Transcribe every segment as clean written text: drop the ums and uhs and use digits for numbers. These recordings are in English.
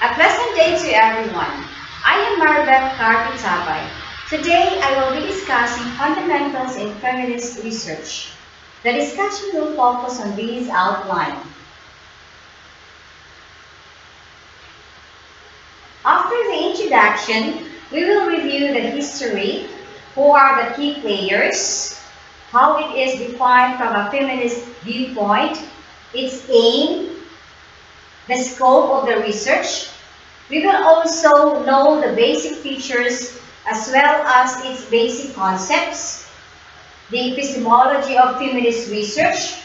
A pleasant day to everyone. I am Maribeth Tabay. Today I will be discussing fundamentals in feminist research. The discussion will focus on these outline. After the introduction, we will review the history, who are the key players, how it is defined from a feminist viewpoint, its aim, the scope of the research. We will also know the basic features as well as its basic concepts, the epistemology of feminist research,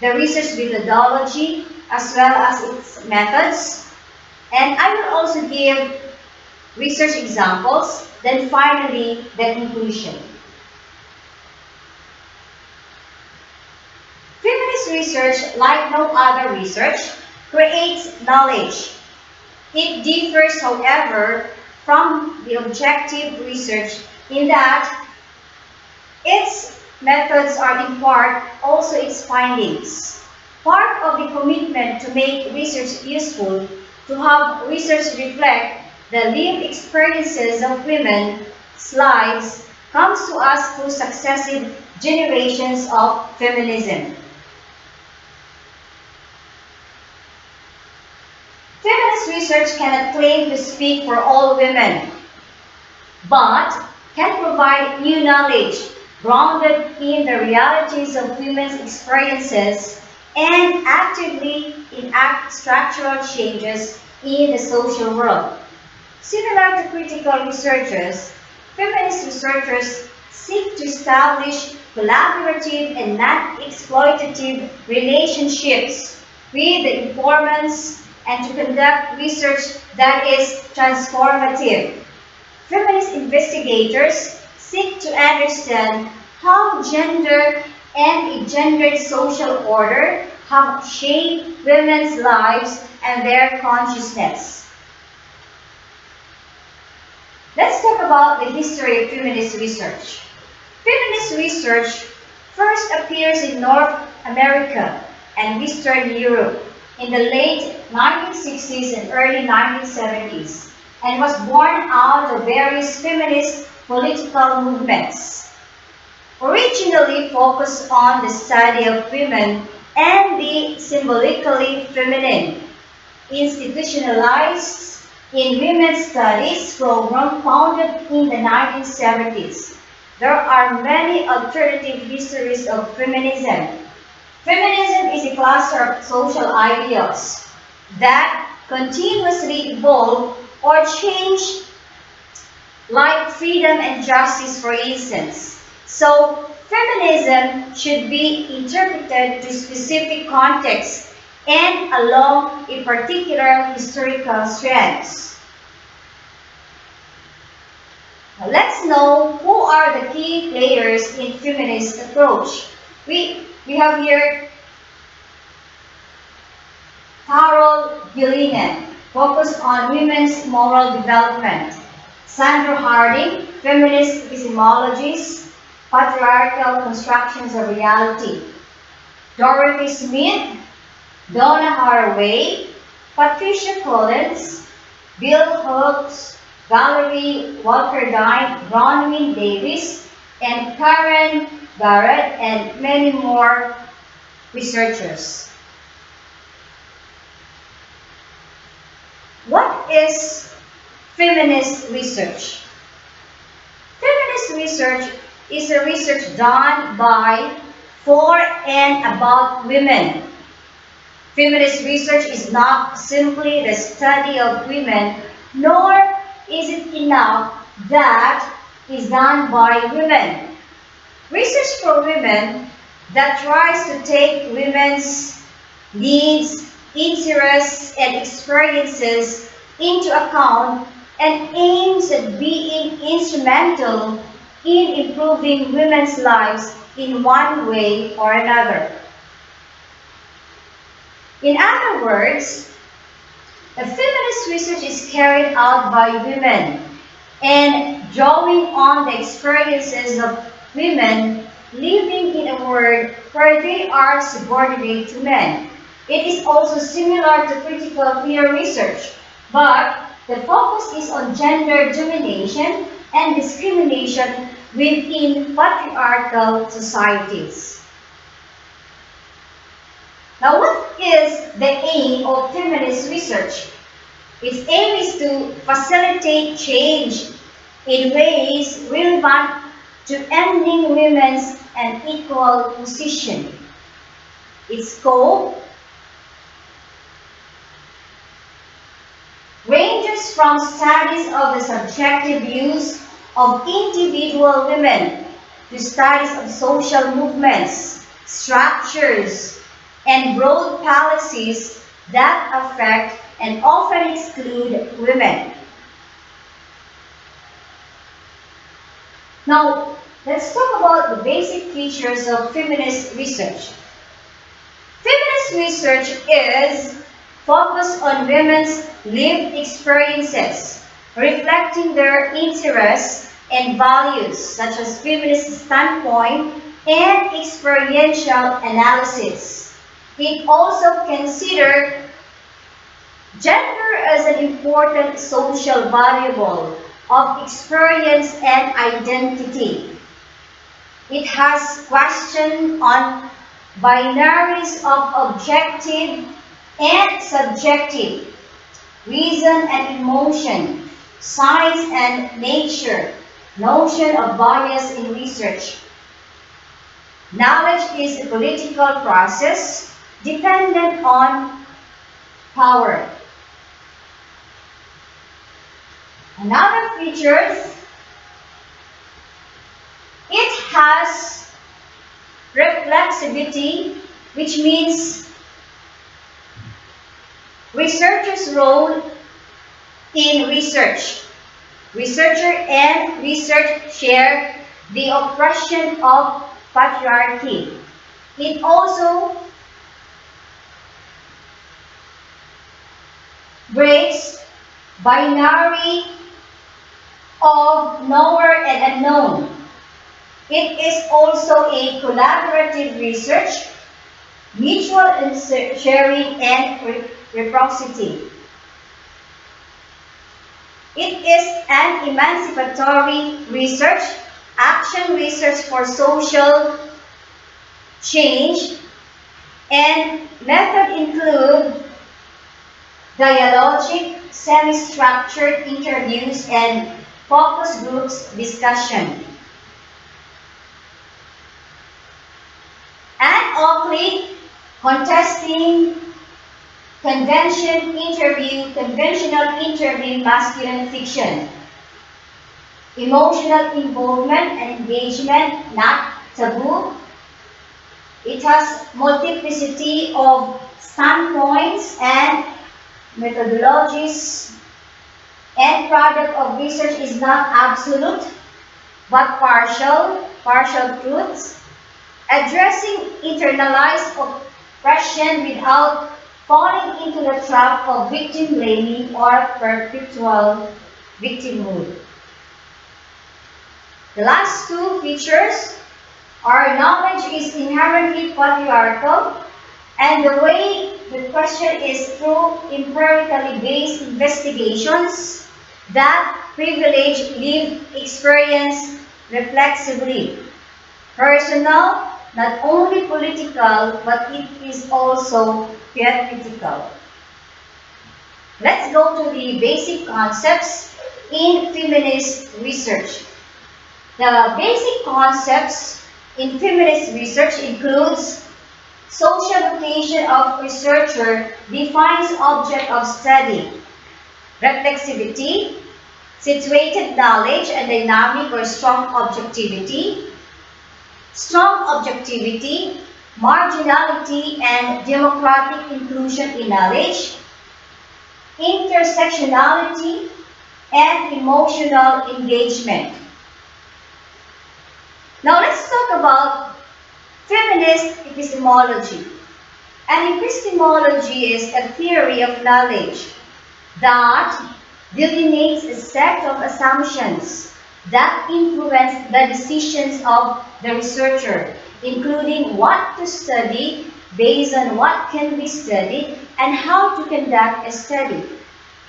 the research methodology as well as its methods, and I will also give research examples, then finally the conclusion. Feminist research, like no other research, creates knowledge. It differs, however, from the objective research in that its methods are in part also its findings. Part of the commitment to make research useful, to have research reflect the lived experiences of women's lives, comes to us through successive generations of feminism. Feminist research cannot claim to speak for all women, but can provide new knowledge grounded in the realities of women's experiences and actively enact structural changes in the social world. Similar to critical researchers, feminist researchers seek to establish collaborative and non-exploitative relationships with the informants and to conduct research that is transformative. Feminist investigators seek to understand how gender and a gendered social order have shaped women's lives and their consciousness. Let's talk about the history of feminist research. Feminist research first appears in North America and Western Europe in the late 1960s and early 1970s, and was born out of various feminist political movements. Originally focused on the study of women and the symbolically feminine, institutionalized in women's studies program founded in the 1970s. There are many alternative histories of feminism. Feminism is a cluster of social ideals that continuously evolve or change, like freedom and justice, for instance. So, feminism should be interpreted to specific contexts and along a particular historical strands. Now, let's know who are the key players in feminist approach. We have here Carol Gillinen, focused on women's moral development. Sandra Harding, feminist epistemologies, patriarchal constructions of reality. Dorothy Smith, Donna Haraway, Patricia Collins, Bill Hooks, Valerie Walkerdine, Bronwyn Davis, and Karen Garrett, and many more researchers. What is feminist research? Feminist research is a research done by, for, and about women. Feminist research is not simply the study of women, nor is it enough that is done by women. Research for women that tries to take women's needs, interests, and experiences into account and aims at being instrumental in improving women's lives in one way or another. In other words, a feminist research is carried out by women and drawing on the experiences of women living in a world where they are subordinate to men. It is also similar to critical theory research, but the focus is on gender domination and discrimination within patriarchal societies. Now, what is the aim of feminist research? Its aim is to facilitate change in ways relevant to ending women's unequal position. Its scope ranges from studies of the subjective views of individual women to studies of social movements, structures, and broad policies that affect and often exclude women. Now, let's talk about the basic features of feminist research. Feminist research is focused on women's lived experiences, reflecting their interests and values, such as feminist standpoint and experiential analysis. It also considers gender as an important social variable of experience and identity. It has questions on binaries of objective and subjective, reason and emotion, science and nature, notion of bias in research. Knowledge is a political process dependent on power. Another feature, it has reflexivity, which means researcher's role in research. Researcher and research share the oppression of patriarchy. It also breaks binary of knower and unknown. It is also a collaborative research, mutual sharing and reciprocity. It is an emancipatory research, action research for social change, and method include dialogic, semi-structured interviews, and focus groups discussion. And Oakley, contesting conventional interview, masculine fiction. Emotional involvement and engagement, not taboo. It has multiplicity of standpoints and methodologies, and product of research is not absolute but partial truths, addressing internalized oppression without falling into the trap of victim blaming or perpetual victimhood. The last two features are knowledge is inherently patriarchal, and the way the question is through empirically based investigations that privilege lived experience reflexively. Personal, not only political, but it is also theoretical. Let's go to the basic concepts in feminist research. The basic concepts in feminist research includes social vocation of researcher defines object of study, reflexivity, situated knowledge and dynamic or strong objectivity, marginality and democratic inclusion in knowledge, intersectionality, and emotional engagement. Now let's talk about feminist epistemology. An epistemology is a theory of knowledge that delineates a set of assumptions that influence the decisions of the researcher, including what to study, based on what can be studied and how to conduct a study.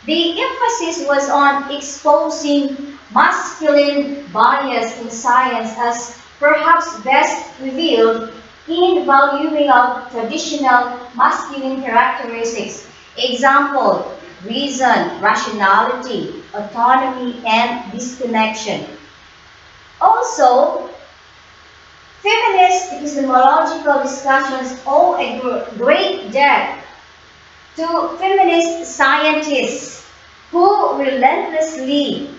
The emphasis was on exposing masculine bias in science as perhaps best revealed in valuing of traditional masculine characteristics. Example, reason, rationality, autonomy, and disconnection. Also, feminist epistemological discussions owe a great debt to feminist scientists who relentlessly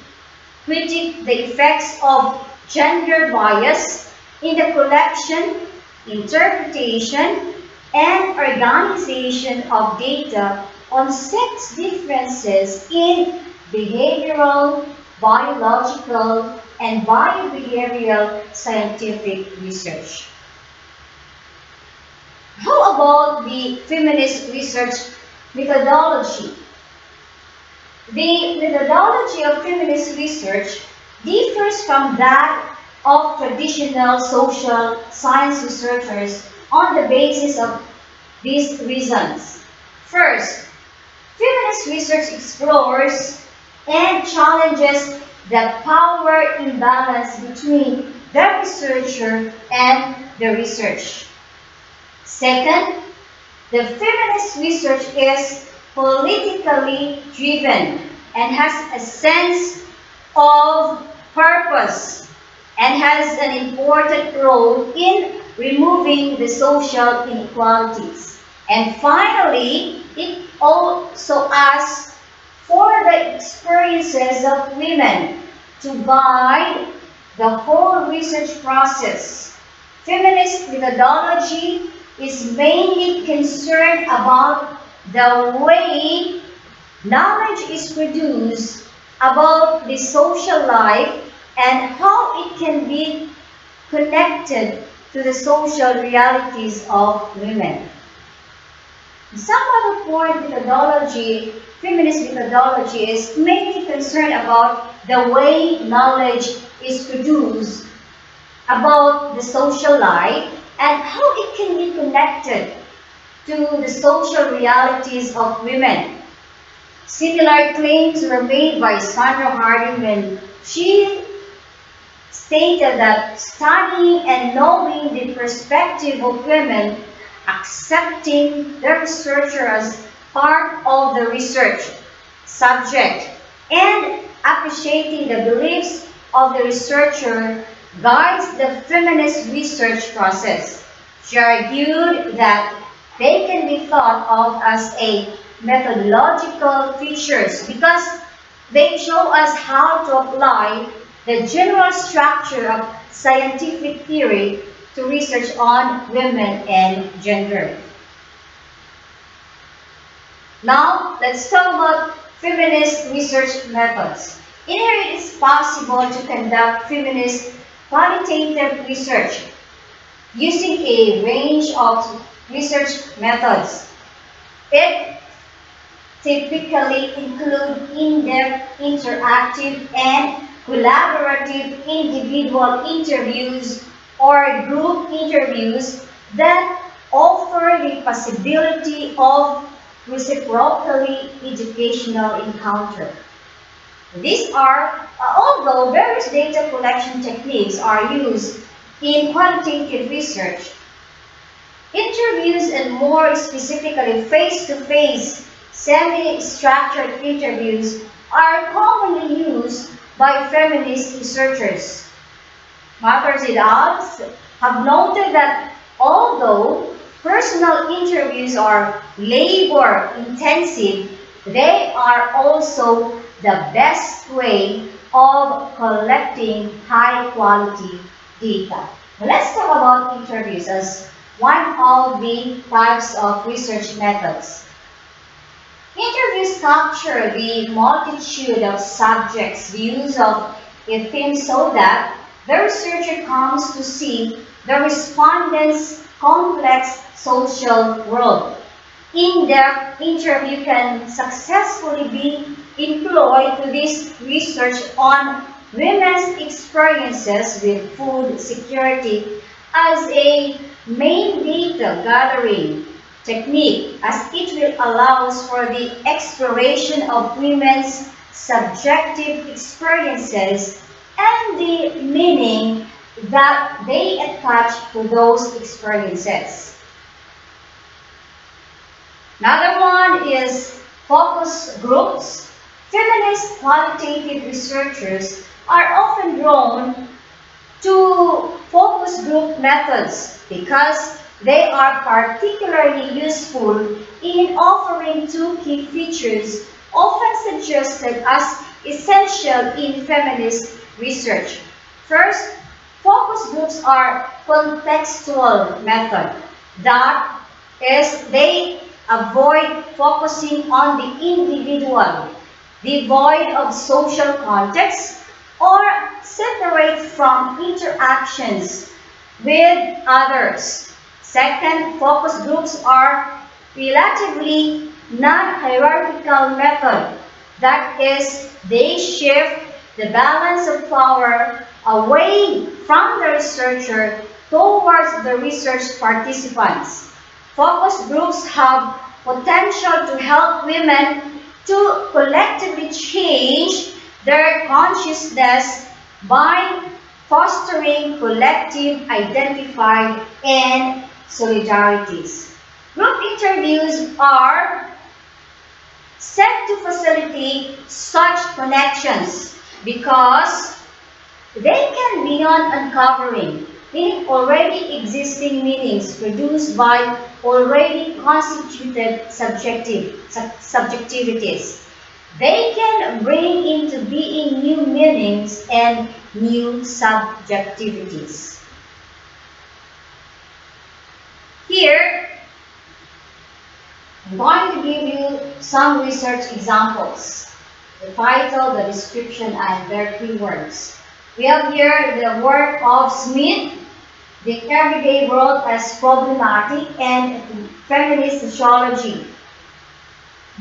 critique the effects of gender bias in the collection, interpretation, and organization of data on sex differences in behavioral, biological, and biobehavioral scientific research. How about the feminist research methodology? The methodology of feminist research differs from that of traditional social science researchers on the basis of these reasons. First, feminist research explores and challenges the power imbalance between the researcher and the research. Second, the feminist research is politically driven and has a sense of purpose and has an important role in removing the social inequalities. And finally, it also asks for the experiences of women to guide the whole research process. Feminist methodology is mainly concerned about the way knowledge is produced about the social life and how it can be connected to the social realities of women. Some other point methodology, feminist methodology, is mainly concerned about the way knowledge is produced about the social life and how it can be connected to the social realities of women. Similar claims were made by Sandra Harding when she stated that studying and knowing the perspective of women, accepting the researcher as part of the research subject, and appreciating the beliefs of the researcher guides the feminist research process. She argued that they can be thought of as a methodological features because they show us how to apply the general structure of scientific theory to research on women and gender. Now, let's talk about feminist research methods. In here, it is possible to conduct feminist qualitative research using a range of research methods. It typically includes in-depth, interactive, and collaborative individual interviews or group interviews that offer the possibility of reciprocally educational encounter. These are, although various data collection techniques are used in qualitative research, interviews and more specifically face-to-face semi-structured interviews are commonly used by feminist researchers. Matters et al. Have noted that although personal interviews are labor-intensive, they are also the best way of collecting high-quality data. Let's talk about interviews as one of the types of research methods. Interviews capture the multitude of subjects' views of a theme so that the researcher comes to see the respondents' complex social world. In-depth interview can successfully be employed to this research on women's experiences with food security as a main data gathering technique, as it will allow for the exploration of women's subjective experiences and the meaning that they attach to those experiences. Another one is focus groups. Feminist qualitative researchers are often drawn to focus group methods because they are particularly useful in offering two key features often suggested as essential in feminist research. First, focus groups are contextual method. That is, they avoid focusing on the individual, devoid of social context, or separate from interactions with others. Second, focus groups are relatively non-hierarchical method. That is, they shift the balance of power away from the researcher towards the research participants. Focus groups have potential to help women to collectively change their consciousness by fostering collective identified and solidarities. Group interviews are set to facilitate such connections because they can beyond uncovering already existing meanings produced by already constituted subjectivities. They can bring into being new meanings and new subjectivities. Here, I'm going to give you some research examples. The title, the description, and their keywords. We have here the work of Smith, The Everyday World as Problematic, and Feminist Sociology.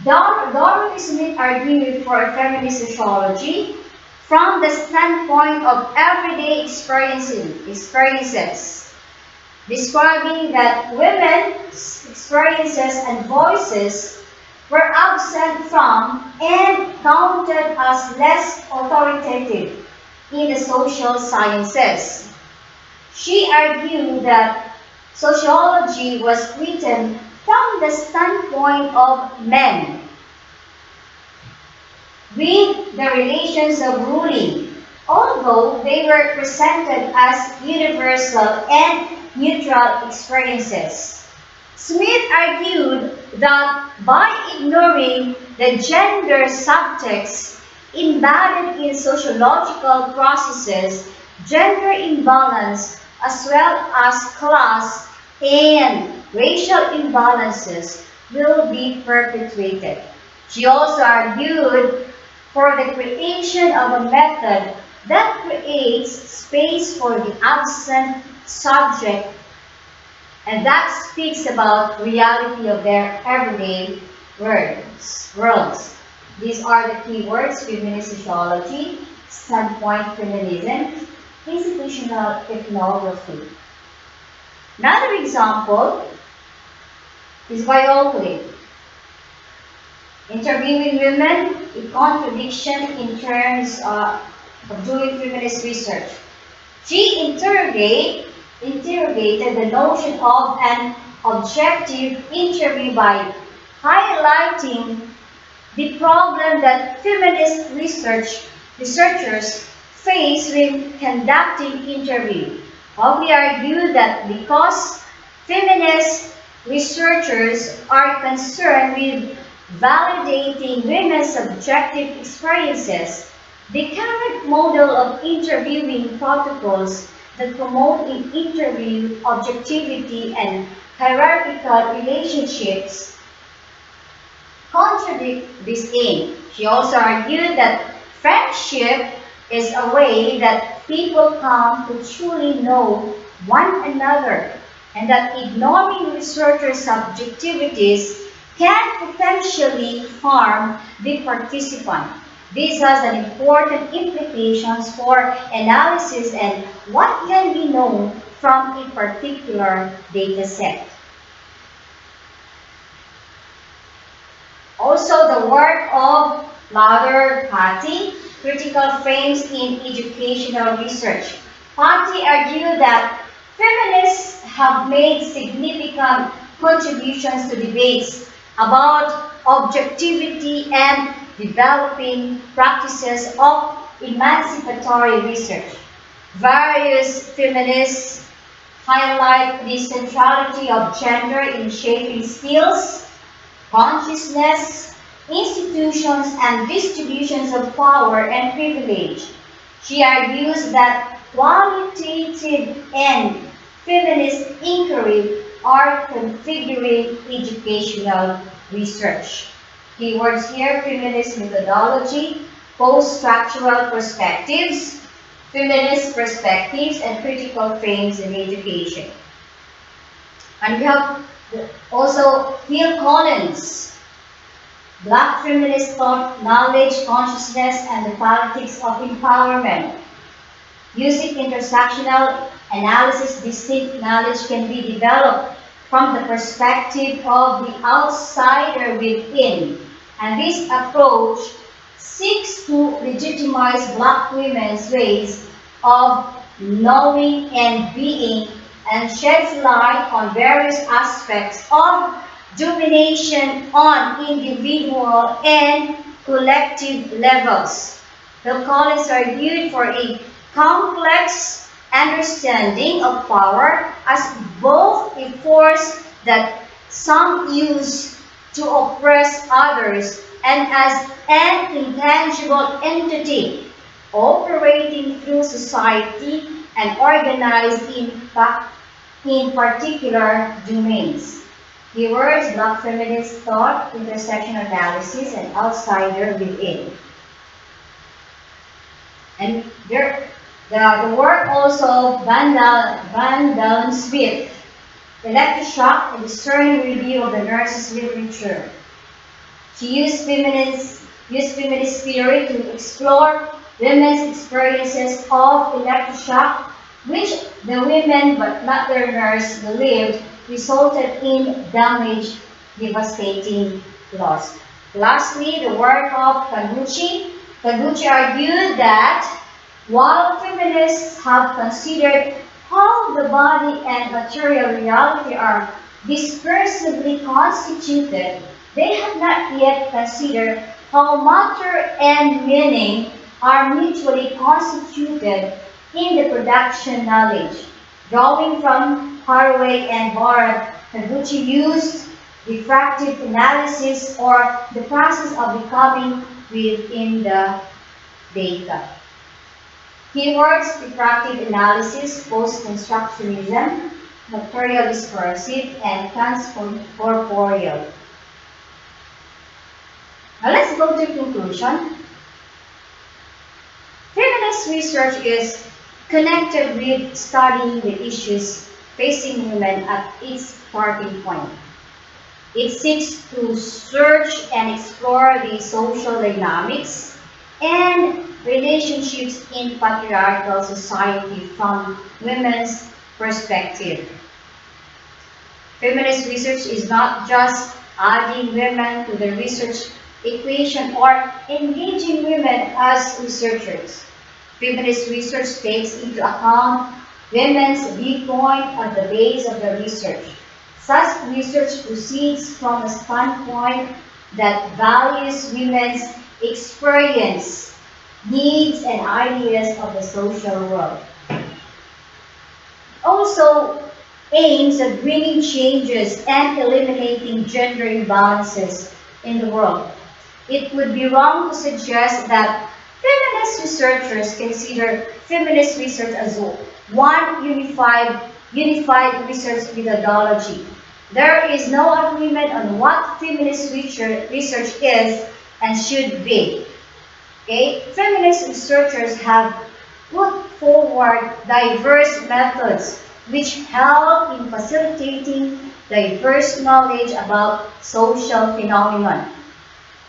Dorothy Smith argued for a feminist sociology from the standpoint of everyday experiences, describing that women's experiences and voices were absent from and counted as less authoritative in the social sciences. She argued that sociology was written from the standpoint of men, with the relations of ruling, although they were presented as universal and neutral experiences. Smith argued that by ignoring the gender subtext embedded in sociological processes, gender imbalance as well as class and racial imbalances will be perpetuated. She also argued for the creation of a method that creates space for the absent subject and that speaks about reality of their everyday worlds. These are the keywords: feminist sociology, standpoint feminism, institutional ethnography. Another example is by Oakley. Interviewing women, a contradiction in terms of doing feminist research. She interrogated the notion of an objective interview by highlighting the problem that feminist researchers face when conducting interview. We argue that because feminist researchers are concerned with validating women's subjective experiences, the current model of interviewing protocols that promote in interview objectivity and hierarchical relationships contradict this aim. She also argued that friendship is a way that people come to truly know one another, and that ignoring researchers' subjectivities can potentially harm the participant. This has an important implications for analysis and what can be known from a particular data set. Also, the work of Lauder Patty, Critical Frames in Educational Research. Patty argued that feminists have made significant contributions to debates about objectivity and developing practices of emancipatory research. Various feminists highlight the centrality of gender in shaping skills, consciousness, institutions, and distributions of power and privilege. She argues that qualitative and feminist inquiry are configuring educational research. Keywords here: feminist methodology, post-structural perspectives, feminist perspectives, and critical frames in education. And we have also Hill Collins, Black Feminist Thought, Knowledge, Consciousness, and the Politics of Empowerment. Using intersectional analysis, distinct knowledge can be developed from the perspective of the outsider within. And this approach seeks to legitimize Black women's ways of knowing and being, and sheds light on various aspects of domination on individual and collective levels. The Collins argued for a complex understanding of power as both a force that some use to oppress others and as an intangible entity operating through society and organized in particular domains. Keywords: Black Feminist Thought, Intersectional Analysis, and Outsider Within. And the work also Van Dalen Smith, Electroshock, a discerning review of the nurse's literature. She used feminist theory to explore women's experiences of electroshock, which the women, but not their nurse, believed resulted in damage, devastating loss. Lastly, the work of Taguchi. Taguchi argued that while feminists have considered how the body and material reality are discursively constituted, they have not yet considered how matter and meaning are mutually constituted in the production knowledge. Drawing from Haraway and Barrett, Taguchi used diffractive analysis, or the process of becoming within the data. Keywords: diffractive analysis, post-constructionism, material discursive, and transcorporeal. Now let's go to conclusion. Feminist research is connected with studying the issues facing women at its starting point. It seeks to search and explore the social dynamics and relationships in patriarchal society from women's perspective. Feminist research is not just adding women to the research equation or engaging women as researchers. Feminist research takes into account women's viewpoint at the base of the research. Such research proceeds from a standpoint that values women's experience, needs, and ideas of the social world. Also aims at bringing changes and eliminating gender imbalances in the world. It would be wrong to suggest that feminist researchers consider feminist research as one unified research methodology. There is no agreement on what feminist research is and should be. Okay? Feminist researchers have put forward diverse methods which help in facilitating diverse knowledge about social phenomena.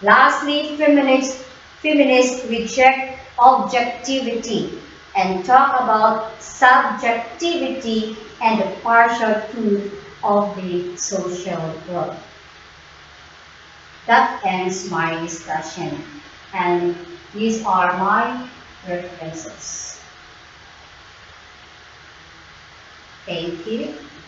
Lastly, feminists reject objectivity. and talk about subjectivity and the partial truth of the social world. That ends my discussion, and these are my references. Thank you.